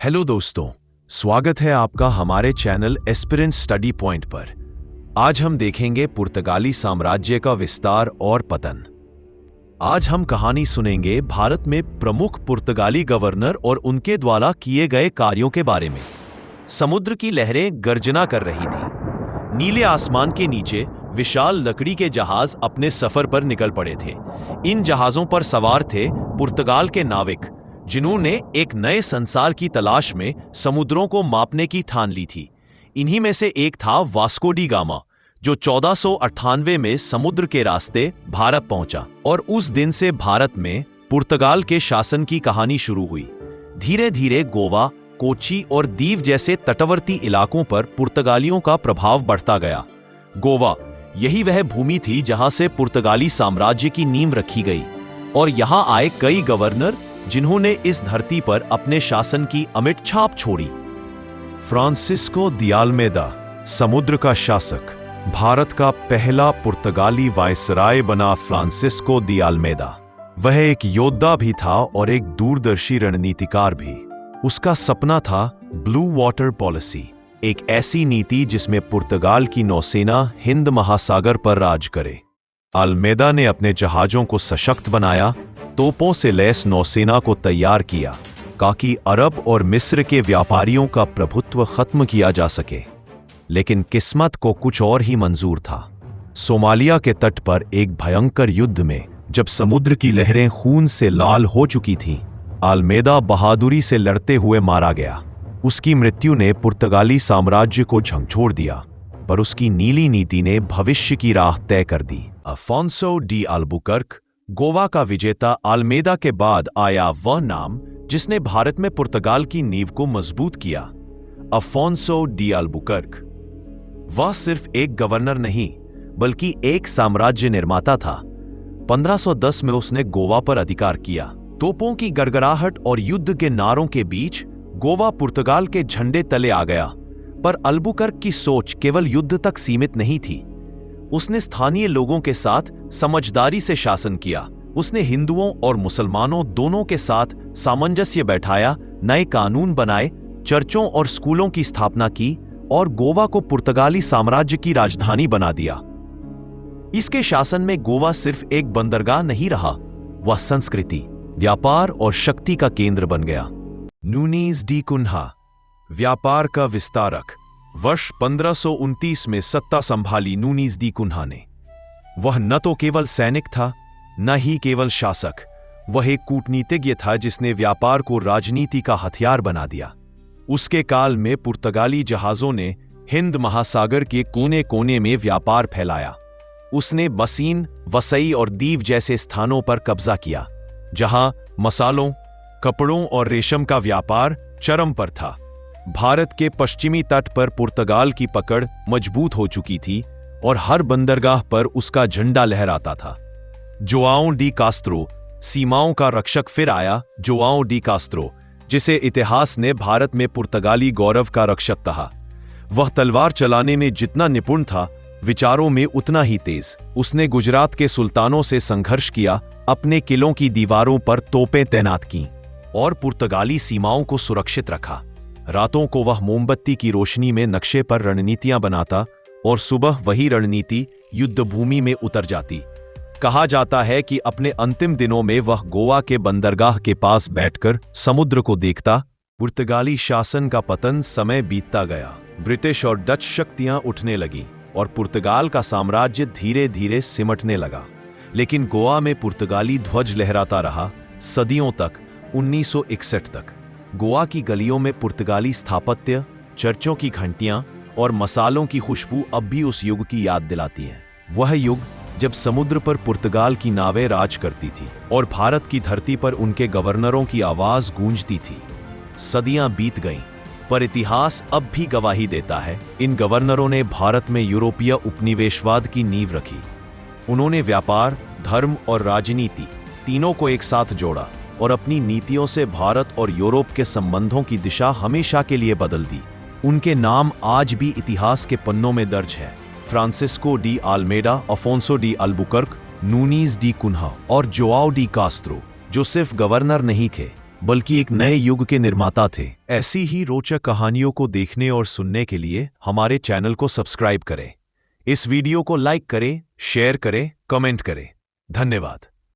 Hello दोस्तों, स्वागत है आपका हमारे चैनल एस्पिरेंट स्टडी पॉइंट पर। आज हम देखेंगे पुर्तगाली साम्राज्य का विस्तार और पतन। आज हम कहानी सुनेंगे भारत में प्रमुख पुर्तगाली गवर्नर और उनके द्वारा किए गए कार्यों के बारे में। समुद्र की लहरें गर्जना कर रही थी। नीले आसमान के नीचे विशाल लकड़ी के जहाज अपने सफर पर निकल पड़े थे। इन जहाजों पर सवार थे पुर्तगाल के नाविक, जिन्होंने एक नए संसार की तलाश में समुद्रों को मापने की ठान ली थी। इन्हीं में से एक था वास्को डी गामा, जो 1498 में समुद्र के रास्ते भारत पहुंचा और उस दिन से भारत में पुर्तगाल के शासन की कहानी शुरू हुई। धीरे धीरे गोवा, कोच्चि और दीव जैसे तटवर्ती इलाकों पर पुर्तगालियों का प्रभाव बढ़ता गया। गोवा, यही वह भूमि थी जहां से पुर्तगाली साम्राज्य की नींव रखी गई और यहां आए कई गवर्नर, जिन्होंने इस धरती पर अपने शासन की अमिट छाप छोड़ी। फ्रांसिस्को दी अल्मेदा, समुद्र का शासक। भारत का पहला पुर्तगाली वायसराय बना फ्रांसिस्को दी अल्मेदा। वह एक योद्धा भी था और एक दूरदर्शी रणनीतिकार भी। उसका सपना था ब्लू वाटर पॉलिसी, एक ऐसी नीति जिसमें पुर्तगाल की नौसेना हिंद महासागर पर राज करे। अल्मेदा ने अपने जहाजों को सशक्त बनाया, तोपों से लैस नौसेना को तैयार किया ताकि अरब और मिस्र के व्यापारियों का प्रभुत्व खत्म किया जा सके। लेकिन किस्मत को कुछ और ही मंजूर था। सोमालिया के तट पर एक भयंकर युद्ध में जब समुद्र की लहरें खून से लाल हो चुकी थीं, अल्मेदा बहादुरी से लड़ते हुए मारा गया। उसकी मृत्यु ने पुर्तगाली साम्राज्य को झकझोर दिया, पर उसकी नीली नीति ने भविष्य की राह तय कर दी। अफोंसो डी अल्बुकर्क, गोवा का विजेता अल्मेदा के बाद आया वह नाम जिसने भारत में पुर्तगाल की नींव को मजबूत किया। Afonso de Albuquerque. वह सिर्फ एक गवर्नर नहीं, बल्कि एक साम्राज्य निर्माता था। 1510 में उसने गोवा पर अधिकार किया। तोपों की गड़गड़ाहट और युद्ध के नारों के बीच गोवा पुर्तगाल के झंडे तले आ गया। पर अल्बुकर्क की सोच केवल युद्ध तक सीमित नहीं थी। उसने स्थानीय लोगों के साथ समझदारी से शासन किया। उसने हिंदुओं और मुसलमानों दोनों के साथ सामंजस्य बैठाया, नए कानून बनाए, चर्चों और स्कूलों की स्थापना की और गोवा को पुर्तगाली साम्राज्य की राजधानी बना दिया। इसके शासन में गोवा सिर्फ एक बंदरगाह नहीं रहा, वह संस्कृति, व्यापार और शक्ति का केंद्र बन गया। नूनीज डी कुन्हा, व्यापार का विस्तारक। वर्ष 1529 में सत्ता संभाली नूनीज डी कुन्हा ने। वह न तो केवल सैनिक था, न ही केवल शासक, वह एक कूटनीतिज्ञ था जिसने व्यापार को राजनीति का हथियार बना दिया। उसके काल में पुर्तगाली जहाजों ने हिंद महासागर के कोने कोने में व्यापार फैलाया। उसने बसीन, वसई और दीव जैसे स्थानों पर कब्जा किया, जहां मसालों, कपड़ों और रेशम का व्यापार चरम पर था। भारत के पश्चिमी तट पर पुर्तगाल की पकड़ मजबूत हो चुकी थी और हर बंदरगाह पर उसका झंडा लहराता था। जोआओ डी कास्त्रो, सीमाओं का रक्षक फिर आया। जोआओ डी कास्त्रो, जिसे इतिहास ने भारत में पुर्तगाली गौरव का रक्षक कहा। वह तलवार चलाने में जितना निपुण था, विचारों में उतना ही तेज। उसने गुजरात के सुल्तानों से संघर्ष किया, अपने किलों की दीवारों पर तोपें तैनात कीं और पुर्तगाली सीमाओं को सुरक्षित रखा। रातों को वह मोमबत्ती की रोशनी में नक्शे पर रणनीतियां बनाता और सुबह वही रणनीति युद्धभूमि में उतर जाती। कहा जाता है कि अपने अंतिम दिनों में वह गोवा के बंदरगाह के पास बैठकर समुद्र को देखता। पुर्तगाली शासन का पतन समय बीतता गया। ब्रिटिश और डच शक्तियां उठने लगीं और पुर्तगाल का साम्राज्य धीरे धीरे सिमटने लगा। लेकिन गोवा में पुर्तगाली ध्वज लहराता रहा सदियों तक, 1961 तक। गोवा की गलियों में पुर्तगाली स्थापत्य, चर्चों की घंटियां और मसालों की खुशबू अब भी उस युग की याद दिलाती हैं। वह युग जब समुद्र पर पुर्तगाल की नावें राज करती थी और भारत की धरती पर उनके गवर्नरों की आवाज गूंजती थी। सदियां बीत गईं, पर इतिहास अब भी गवाही देता है, इन गवर्नरों ने भारत में यूरोपीय उपनिवेशवाद की नींव रखी। उन्होंने व्यापार, धर्म और राजनीति तीनों को एक साथ जोड़ा और अपनी नीतियों से भारत और यूरोप के संबंधों की दिशा हमेशा के लिए बदल दी। उनके नाम आज भी इतिहास के पन्नों में दर्ज है। Francisco de Almeida, Afonso de Albuquerque, Nunez de Cunha और जोआओ डी कास्त्रो, जो सिर्फ गवर्नर नहीं थे बल्कि एक नए युग के निर्माता थे। ऐसी ही रोचक कहानियों को देखने और सुनने के लिए हमारे चैनल को सब्सक्राइब करें। इस वीडियो को लाइक करें, शेयर करें, कमेंट करें। धन्यवाद।